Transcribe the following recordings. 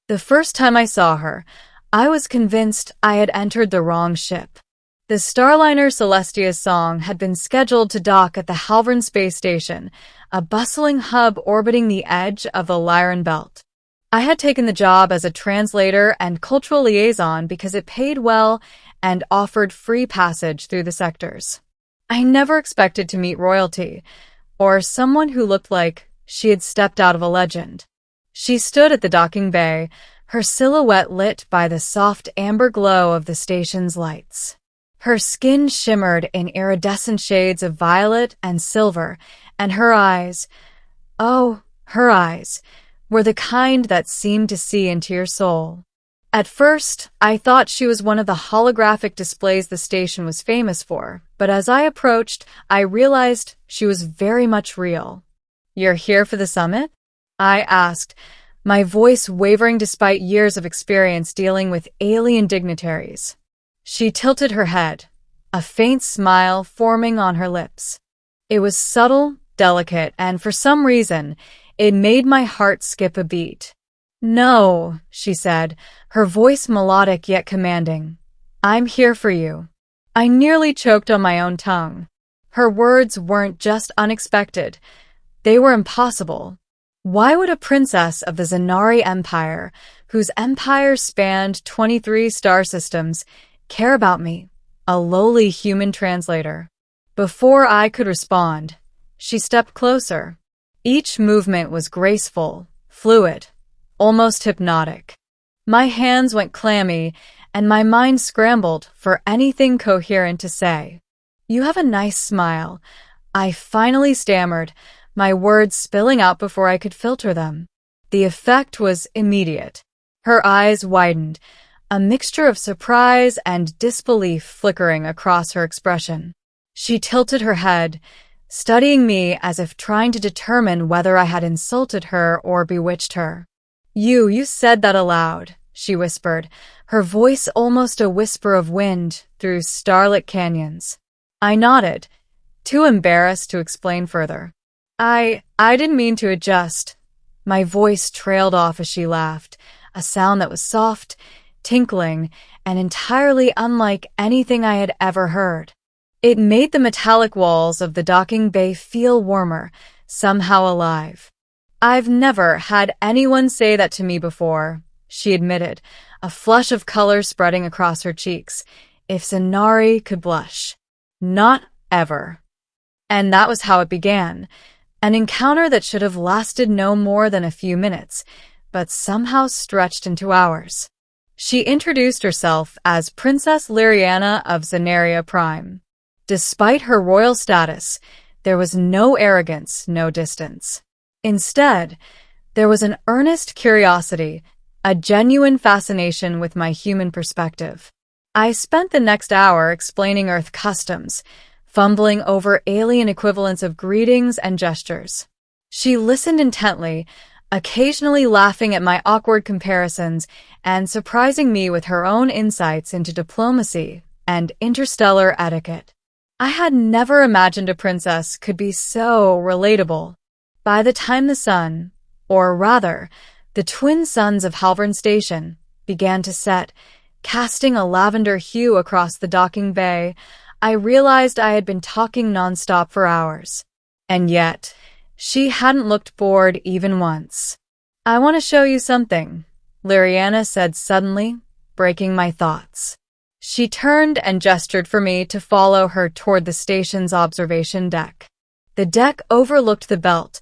The first time I saw her, I was convinced I had entered the wrong ship. The Starliner Celestia's song had been scheduled to dock at the Halvern space station, a bustling hub orbiting the edge of the Lyran belt. I had taken the job as a translator and cultural liaison because it paid well and offered free passage through the sectors. I never expected to meet royalty, or someone who looked like she had stepped out of a legend. She stood at the docking bay, her silhouette lit by the soft amber glow of the station's lights. Her skin shimmered in iridescent shades of violet and silver, and her eyes, oh, her eyes, were the kind that seemed to see into your soul. At first, I thought she was one of the holographic displays the station was famous for, but as I approached, I realized she was very much real. "You're here for the summit?" I asked, my voice wavering despite years of experience dealing with alien dignitaries. She tilted her head, a faint smile forming on her lips. It was subtle, delicate, and for some reason, it made my heart skip a beat. "No," she said, her voice melodic yet commanding. "I'm here for you." I nearly choked on my own tongue. Her words weren't just unexpected, they were impossible. Why would a princess of the Zanari Empire, whose empire spanned 23 star systems, care about me, a lowly human translator? Before I could respond, she stepped closer. Each movement was graceful, fluid, almost hypnotic. My hands went clammy, and my mind scrambled for anything coherent to say. "You have a nice smile," I finally stammered, my words spilling out before I could filter them. The effect was immediate. Her eyes widened, a mixture of surprise and disbelief flickering across her expression. She tilted her head, studying me as if trying to determine whether I had insulted her or bewitched her. You said that aloud," she whispered, her voice almost a whisper of wind through starlit canyons. I nodded, too embarrassed to explain further. I didn't mean to adjust." My voice trailed off as she laughed, a sound that was soft, tinkling, and entirely unlike anything I had ever heard. It made the metallic walls of the docking bay feel warmer, somehow alive. "I've never had anyone say that to me before," she admitted, a flush of color spreading across her cheeks. If Zanari could blush. Not ever. And that was how it began. An encounter that should have lasted no more than a few minutes, but somehow stretched into hours. She introduced herself as Princess Lyriana of Zenaria Prime. Despite her royal status, there was no arrogance, no distance. Instead, there was an earnest curiosity, a genuine fascination with my human perspective. I spent the next hour explaining Earth customs, fumbling over alien equivalents of greetings and gestures. She listened intently, occasionally laughing at my awkward comparisons and surprising me with her own insights into diplomacy and interstellar etiquette. I had never imagined a princess could be so relatable. By the time the sun, or rather, the twin suns of Halvern Station, began to set, casting a lavender hue across the docking bay, I realized I had been talking nonstop for hours. And yet, she hadn't looked bored even once. "I want to show you something," Lyriana said suddenly, breaking my thoughts. She turned and gestured for me to follow her toward the station's observation deck. The deck overlooked the belt,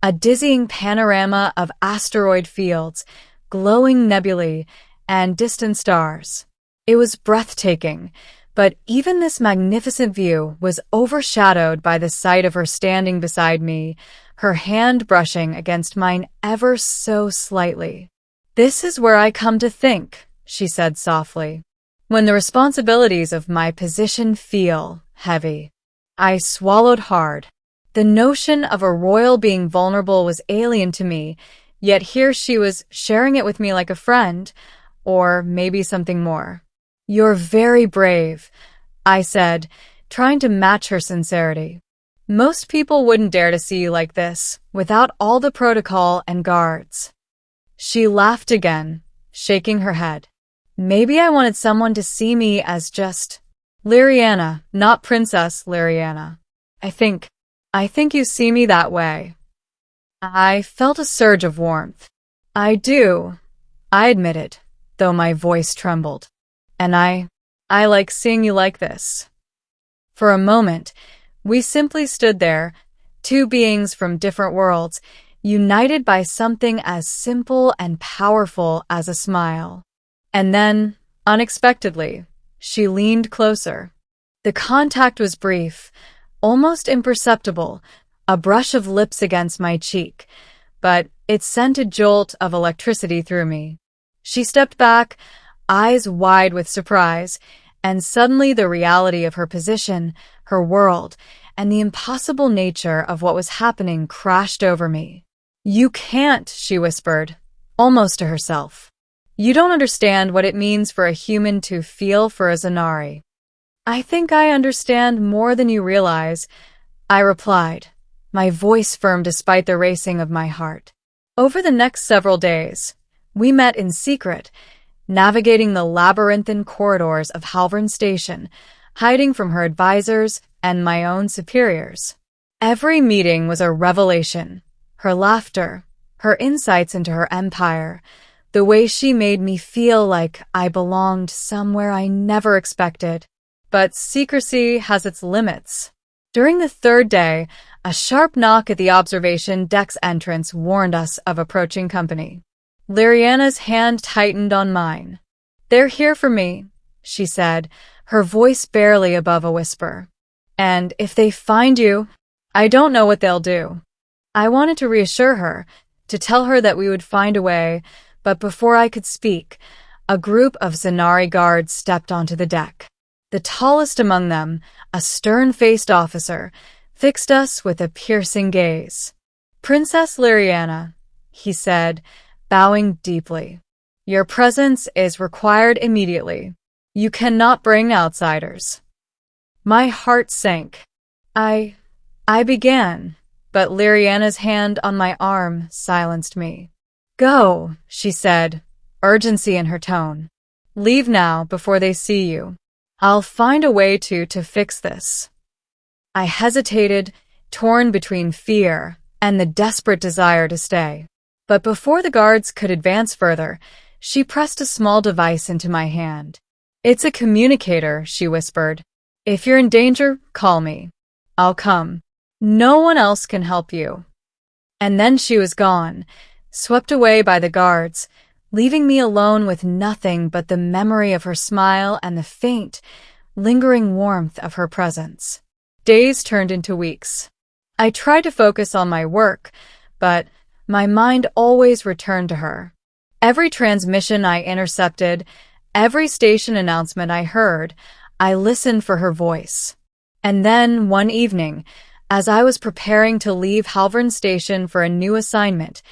a dizzying panorama of asteroid fields, glowing nebulae, and distant stars. It was breathtaking, but even this magnificent view was overshadowed by the sight of her standing beside me, her hand brushing against mine ever so slightly. "This is where I come to think," she said softly, "when the responsibilities of my position feel heavy." I swallowed hard. The notion of a royal being vulnerable was alien to me, yet here she was sharing it with me like a friend, or maybe something more. "You're very brave," I said, trying to match her sincerity. "Most people wouldn't dare to see you like this, without all the protocol and guards." She laughed again, shaking her head. Maybe I wanted someone to see me as just Liriana, not Princess Liriana. I think you see me that way. I felt a surge of warmth. I do, I admitted, though my voice trembled. And I like seeing you like this. For a moment, we simply stood there, two beings from different worlds, united by something as simple and powerful as a smile. And then, unexpectedly, she leaned closer. The contact was brief, almost imperceptible, a brush of lips against my cheek, but it sent a jolt of electricity through me. She stepped back, eyes wide with surprise, and suddenly the reality of her position, her world, and the impossible nature of what was happening crashed over me. "You can't," she whispered, almost to herself. "You don't understand what it means for a human to feel for a Zanari." "I think I understand more than you realize," I replied, my voice firm despite the racing of my heart. Over the next several days, we met in secret, navigating the labyrinthine corridors of Halvern Station, hiding from her advisors and my own superiors. Every meeting was a revelation. Her laughter, her insights into her empire, the way she made me feel like I belonged somewhere I never expected. But secrecy has its limits. During the third day, a sharp knock at the observation deck's entrance warned us of approaching company. Liriana's hand tightened on mine. "They're here for me," she said, her voice barely above a whisper. "And if they find you, I don't know what they'll do." I wanted to reassure her, to tell her that we would find a way, but before I could speak, a group of Zanari guards stepped onto the deck. The tallest among them, a stern-faced officer, fixed us with a piercing gaze. "Princess Liriana," he said, bowing deeply. "Your presence is required immediately. You cannot bring outsiders." My heart sank. I began, but Liriana's hand on my arm silenced me. "Go," she said, urgency in her tone. "Leave now before they see you. I'll find a way to fix this." I hesitated, torn between fear and the desperate desire to stay. But before the guards could advance further, she pressed a small device into my hand. "It's a communicator," she whispered. "If you're in danger, call me. I'll come. No one else can help you." And then she was gone, swept away by the guards, leaving me alone with nothing but the memory of her smile and the faint, lingering warmth of her presence. Days turned into weeks. I tried to focus on my work, but my mind always returned to her. Every transmission I intercepted, every station announcement I heard, I listened for her voice. And then, one evening, as I was preparing to leave Halvern Station for a new assignment,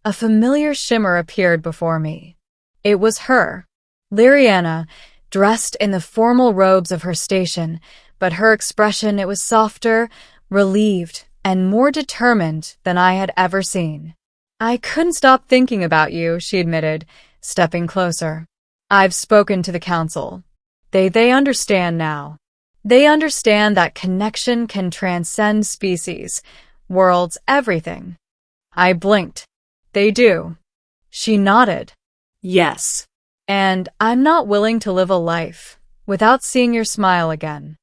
a familiar shimmer appeared before me. It was her, Liriana, dressed in the formal robes of her station, but her expression, it was softer, relieved, and more determined than I had ever seen. "I couldn't stop thinking about you," she admitted, stepping closer. "I've spoken to the council. They understand now. They understand that connection can transcend species, worlds, everything." I blinked. "They do." She nodded. "Yes. And I'm not willing to live a life without seeing your smile again."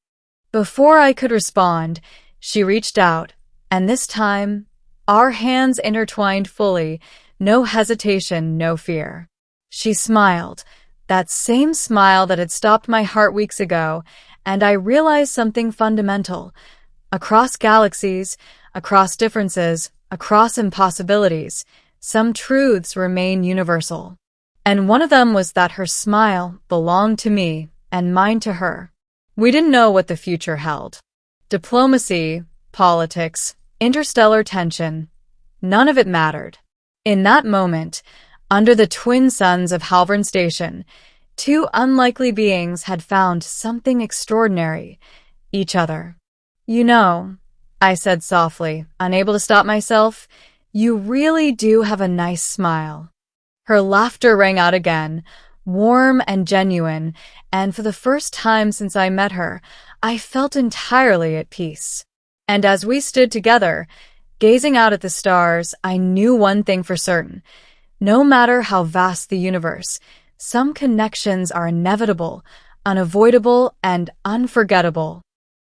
Before I could respond, she reached out, and this time, our hands intertwined fully, no hesitation, no fear. She smiled, that same smile that had stopped my heart weeks ago, and I realized something fundamental. Across galaxies, across differences, across impossibilities, some truths remain universal. And one of them was that her smile belonged to me and mine to her. We didn't know what the future held. Diplomacy, politics, interstellar tension, none of it mattered. In that moment, under the twin suns of Halvern Station, two unlikely beings had found something extraordinary, each other. "You know," I said softly, unable to stop myself, "you really do have a nice smile." Her laughter rang out again, warm and genuine, and for the first time since I met her, I felt entirely at peace. And as we stood together, gazing out at the stars, I knew one thing for certain. No matter how vast the universe, some connections are inevitable, unavoidable, and unforgettable.